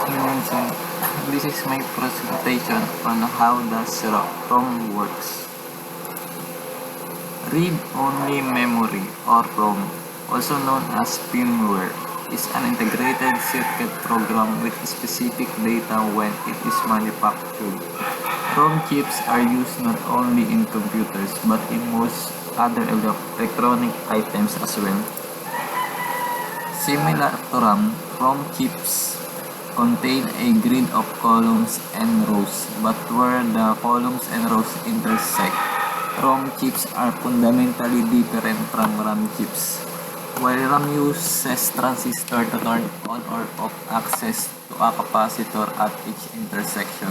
So, this is my presentation on how does ROM works. Read-only memory or ROM, also known as firmware, is an integrated circuit program with specific data when it is manufactured. ROM chips are used not only in computers but in most other electronic items as well. Similar to RAM, ROM chips contain a grid of columns and rows, but where the columns and rows intersect, ROM chips are fundamentally different from RAM chips. While RAM uses transistor to turn on or off access to a capacitor at each intersection,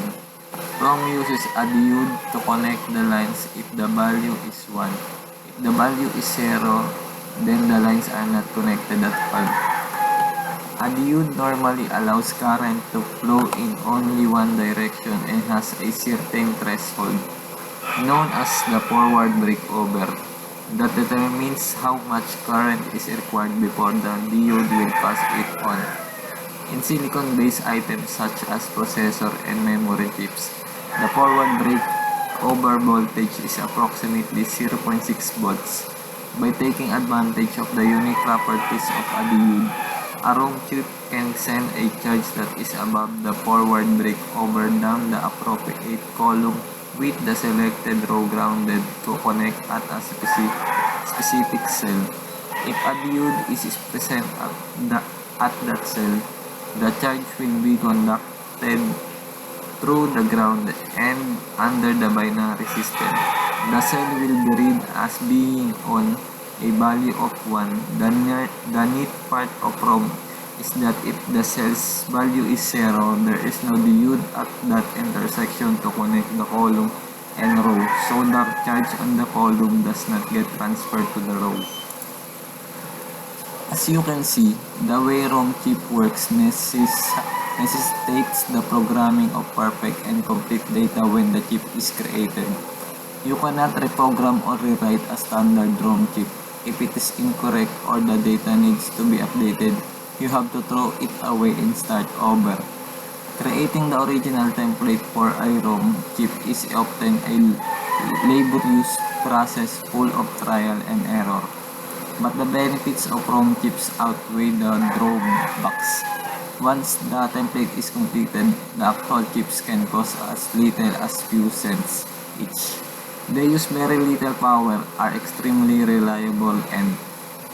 ROM uses a diode to connect the lines if the value is 1. If the value is 0, then the lines are not connected at all. A diode normally allows current to flow in only one direction and has a certain threshold, known as the forward breakover, that determines how much current is required before the diode will pass it on. In silicon-based items such as processor and memory chips, the forward breakover voltage is approximately 0.6 volts. By taking advantage of the unique properties of a diode, a ROM chip can send a charge that is above the forward breakover down the appropriate column with the selected row grounded to connect at a specific cell. If a diode is present at that cell, the charge will be conducted through the ground and under the binary system. The cell will be read as being on a value of 1. The neat part of ROM is that if the cell's value is 0, there is no diode at that intersection to connect the column and row, so the charge on the column does not get transferred to the row. As you can see, the way ROM chip works necessitates the programming of perfect and complete data when the chip is created. You cannot reprogram or rewrite a standard ROM chip. If it is incorrect or the data needs to be updated, you have to throw it away and start over. Creating the original template for a ROM chip is often a laborious process full of trial and error. But the benefits of ROM chips outweigh the drawbacks. Once the template is completed, the actual chips can cost as little as few cents each. They use very little power, are extremely reliable, and,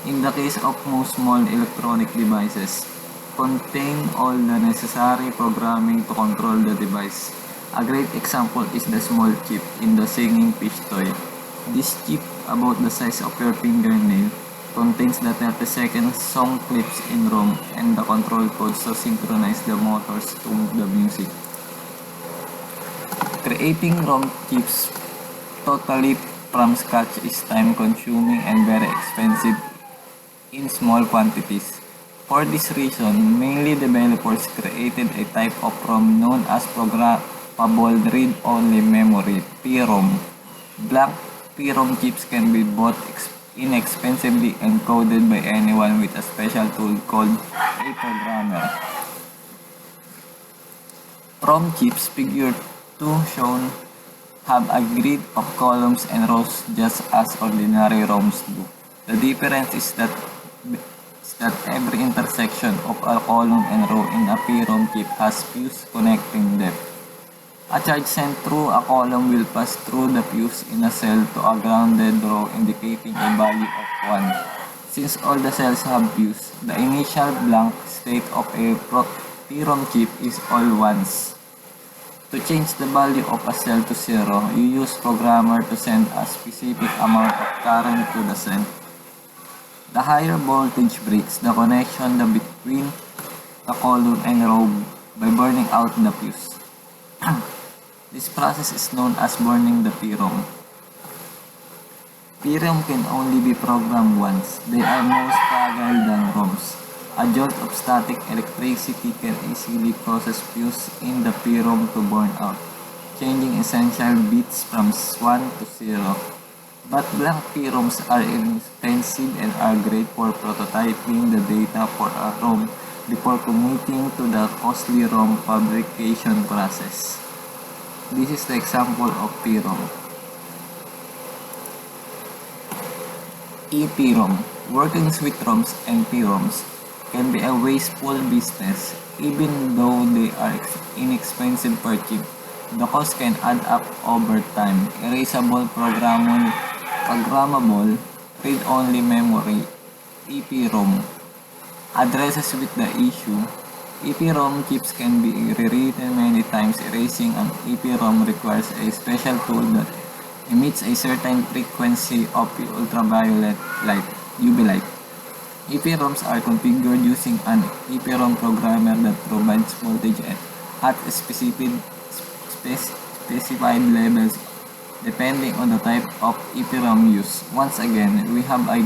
in the case of most small electronic devices, contain all the necessary programming to control the device. A great example is the small chip in the singing fish toy. This chip, about the size of your fingernail, contains the 30-second song clips in ROM and the control codes to synchronize the motors to the music. Creating ROM chips totally from scratch is time-consuming and very expensive in small quantities. For this reason, mainly developers created a type of ROM known as Programmable Read-Only Memory (PROM). Blank PROM chips can be bought inexpensively and coded by anyone with a special tool called a programmer. ROM chips, figure 2 shown, have a grid of columns and rows just as ordinary ROMs do. The difference is that every intersection of a column and row in a PROM chip has fuse connecting them. A charge sent through a column will pass through the fuse in a cell to a grounded row indicating a value of 1. Since all the cells have fuse, the initial blank state of a PROM chip is all ones. To change the value of a cell to 0, you use programmer to send a specific amount of current to the cell. The higher voltage breaks the connection between the column and row by burning out the fuse. This process is known as burning the PROM. PROM can only be programmed once. They are more fragile than ROMs. A jolt of static electricity can easily cause fuse in the PROM to burn out, changing essential bits from 1 to 0. But blank PROMs are inexpensive and are great for prototyping the data for a ROM before committing to the costly ROM fabrication process. This is the example of PROM. EPROM. Working with ROMs and PROMs can be a wasteful business. Even though they are inexpensive per chip, the cost can add up over time. Erasable, programmable, read-only memory, EPROM, addresses with the issue. EPROM chips can be rewritten many times. Erasing an EPROM requires a special tool that emits a certain frequency of ultraviolet light, UV light. EPROMs are configured using an EPROM programmer that provides voltage at specified levels depending on the type of EPROM used. Once again, we have a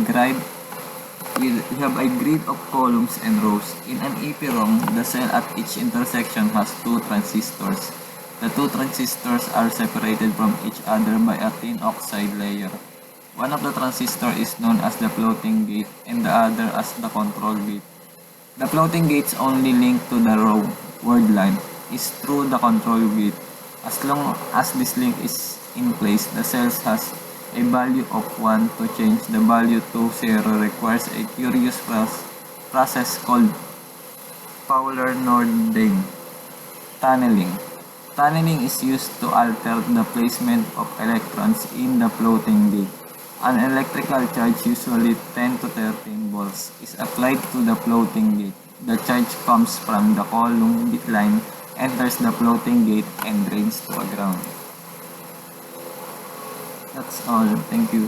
grid of columns and rows. In an EPROM, the cell at each intersection has two transistors. The two transistors are separated from each other by a tin oxide layer. One of the transistors is known as the floating gate and the other as the control gate. The floating gate's only link to the row word line is through the control gate. As long as this link is in place, the cell has a value of 1. To change the value to 0 requires a curious process called Fowler-Nordin tunneling. Tunneling is used to alter the placement of electrons in the floating gate. An electrical charge, usually 10 to 13 volts, is applied to the floating gate. The charge comes from the column line, enters the floating gate, and drains to a ground. That's all. Thank you.